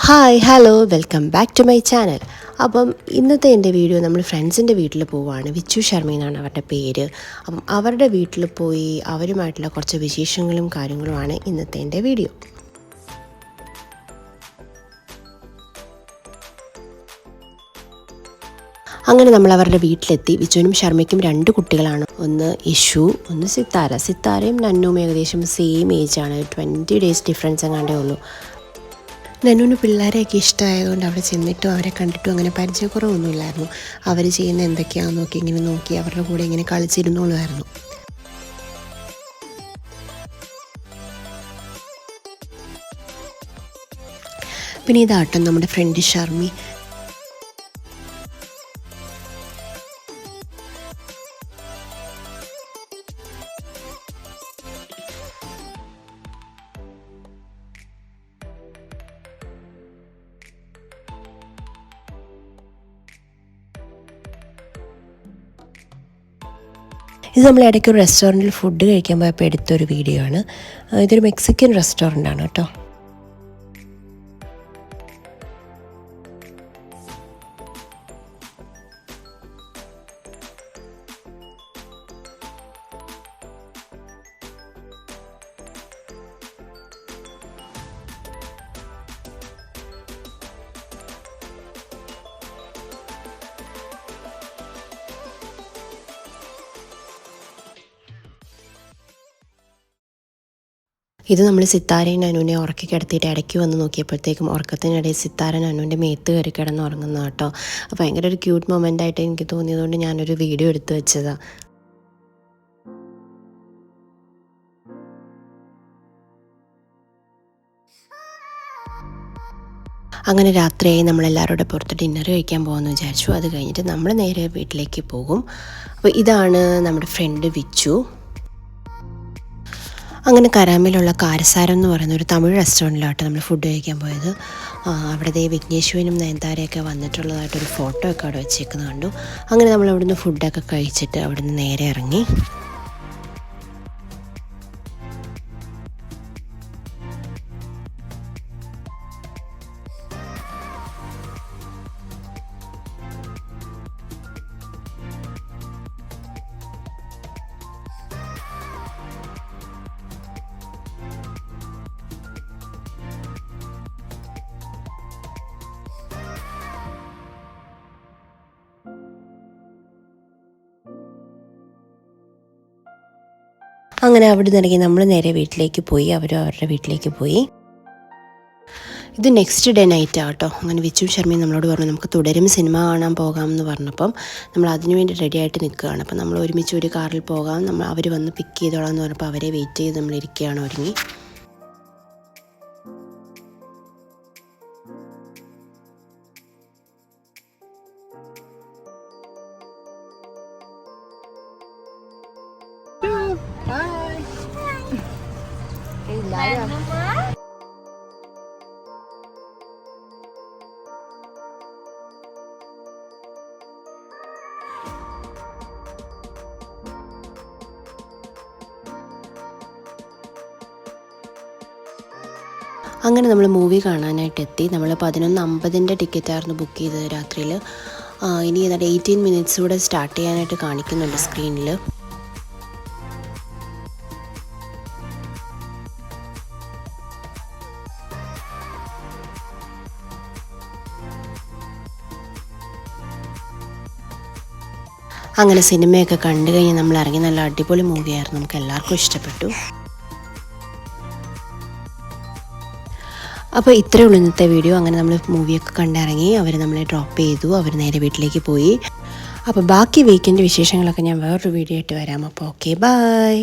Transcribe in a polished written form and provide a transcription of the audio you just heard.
Hi hello welcome back to my channel. അപ്പം ഇന്നത്തെ എൻ്റെ വീഡിയോ നമ്മൾ ഫ്രണ്ട്സിൻ്റെ വീട്ടിൽ പോവുകയാണ്. വിച്ചു ശർമ്മ എന്നാണ് അവരുടെ പേര്. അപ്പം അവരുടെ വീട്ടിൽ പോയി അവരുമായിട്ടുള്ള കുറച്ച് വിശേഷങ്ങളും കാര്യങ്ങളുമാണ് ഇന്നത്തെ എൻ്റെ വീഡിയോ. അങ്ങനെ നമ്മൾ അവരുടെ വീട്ടിലെത്തി. വിച്ചുവിനും ശർമ്മയ്ക്കും 2 കുട്ടികളാണ്. ഒന്ന് ഇഷു, ഒന്ന് സിത്താര. സിത്താരയും നന്നും ഏകദേശം സെയിം ഏജാണ്. 20 ഡേയ്സ് ഡിഫറൻസ് എങ്ങാണ്ടേ ഉള്ളൂ. നന്നുവിന് പിള്ളേരെയൊക്കെ ഇഷ്ടമായതുകൊണ്ട് അവിടെ ചെന്നിട്ടും അവരെ കണ്ടിട്ടും അങ്ങനെ പരിചയക്കുറവൊന്നുമില്ലായിരുന്നു. അവർ ചെയ്യുന്ന എന്തൊക്കെയാണെന്ന് നോക്കി ഇങ്ങനെ നോക്കി അവരുടെ കൂടെ ഇങ്ങനെ കളിച്ചിരുന്നോളുമായിരുന്നു. പിന്നെ ഇതാട്ടോ നമ്മുടെ ഫ്രണ്ട് ഷർമ്മി. ഇത് നമ്മൾ ഇടയ്ക്ക് ഒരു റെസ്റ്റോറൻറ്റിൽ ഫുഡ് കഴിക്കാൻ പോയപ്പോൾ എടുത്തൊരു വീഡിയോ ആണ്. ഇതൊരു മെക്സിക്കൻ റെസ്റ്റോറൻ്റ് ആണ് കേട്ടോ. ഇത് നമ്മൾ സിത്താരയും നനുവിനെ ഉറക്കി കിടത്തിയിട്ട് ഇടയ്ക്ക് വന്ന് നോക്കിയപ്പോഴത്തേക്കും ഉറക്കത്തിനിടയിൽ സിത്താര നനുവിൻ്റെ മേത്ത് കയറി കിടന്ന് ഉറങ്ങുന്ന കേട്ടോ. അപ്പോൾ ഭയങ്കര ഒരു ക്യൂട്ട് മൊമെൻ്റ് ആയിട്ട് എനിക്ക് തോന്നിയതുകൊണ്ട് ഞാനൊരു വീഡിയോ എടുത്ത് വെച്ചതാണ്. അങ്ങനെ രാത്രിയായി നമ്മളെല്ലാവരുടെ പുറത്ത് ഡിന്നർ കഴിക്കാൻ പോകുമെന്ന് വിചാരിച്ചു. അത് കഴിഞ്ഞിട്ട് നമ്മൾ നേരെ വീട്ടിലേക്ക് പോകും. അപ്പോൾ ഇതാണ് നമ്മുടെ ഫ്രണ്ട് വിച്ചു. അങ്ങനെ കരാമയിലുള്ള കാരസാരം എന്ന് പറയുന്ന ഒരു തമിഴ് റെസ്റ്റോറൻറ്റിലായിട്ട് നമ്മൾ ഫുഡ് കഴിക്കാൻ പോയത്. അവിടെ വിഘ്നേശ്വരനും നയൻതാരയൊക്കെ വന്നിട്ടുള്ളതായിട്ടൊരു ഫോട്ടോ ഒക്കെ അവിടെ വെച്ചേക്കുന്നത് കണ്ടു. അങ്ങനെ നമ്മൾ അവിടുന്ന് ഫുഡൊക്കെ കഴിച്ചിട്ട് അവിടുന്ന് നേരെ ഇറങ്ങി. അങ്ങനെ അവിടെ നിന്നിറങ്ങി നമ്മൾ നേരെ വീട്ടിലേക്ക് പോയി. അവരും അവരുടെ വീട്ടിലേക്ക് പോയി. ഇത് നെക്സ്റ്റ് ഡേ നൈറ്റ് ആട്ടോ. അങ്ങനെ വിച്ചു ശർമ്മയും നമ്മളോട് പറഞ്ഞു നമുക്ക് തുടരും സിനിമ കാണാൻ പോകാമെന്ന് പറഞ്ഞപ്പം നമ്മൾ അതിനു വേണ്ടി റെഡി ആയിട്ട് നിൽക്കുകയാണ്. അപ്പം നമ്മൾ ഒരുമിച്ച് ഒരു കാറിൽ പോകാം, അവർ വന്ന് പിക്ക് ചെയ്തോളാം എന്ന് പറഞ്ഞപ്പോൾ അവരെ വെയിറ്റ് ചെയ്ത് നമ്മളിരിക്കുകയാണ് ഒരുങ്ങി. അങ്ങനെ നമ്മൾ മൂവി കാണാനായിട്ട് എത്തി. നമ്മൾ 11:50 ടിക്കറ്റായിരുന്നു ബുക്ക് ചെയ്തത് രാത്രിയിൽ. ഇനി ഏതാണ്ട് 18 മിനിറ്റ്സ് കൂടെ സ്റ്റാർട്ട് ചെയ്യാനായിട്ട് കാണിക്കുന്നുണ്ട് സ്ക്രീനിൽ. അങ്ങനെ സിനിമയൊക്കെ കണ്ടു കഴിഞ്ഞ് നമ്മൾ ഇറങ്ങി. നല്ല അടിപൊളി മൂവിയായിരുന്നു, നമുക്ക് എല്ലാവർക്കും ഇഷ്ടപ്പെട്ടു. അപ്പോൾ ഇത്രയേ ഉള്ളൂ ഇന്നത്തെ വീഡിയോ. അങ്ങനെ നമ്മൾ മൂവിയൊക്കെ കണ്ടിറങ്ങി. അവർ നമ്മളെ ഡ്രോപ്പ് ചെയ്തു, അവർ നേരെ വീട്ടിലേക്ക് പോയി. അപ്പോൾ ബാക്കി വീക്കെൻഡ് വിശേഷങ്ങളൊക്കെ ഞാൻ വേറൊരു വീഡിയോ ആയിട്ട് വരാം. അപ്പോൾ ഓക്കെ, ബൈ.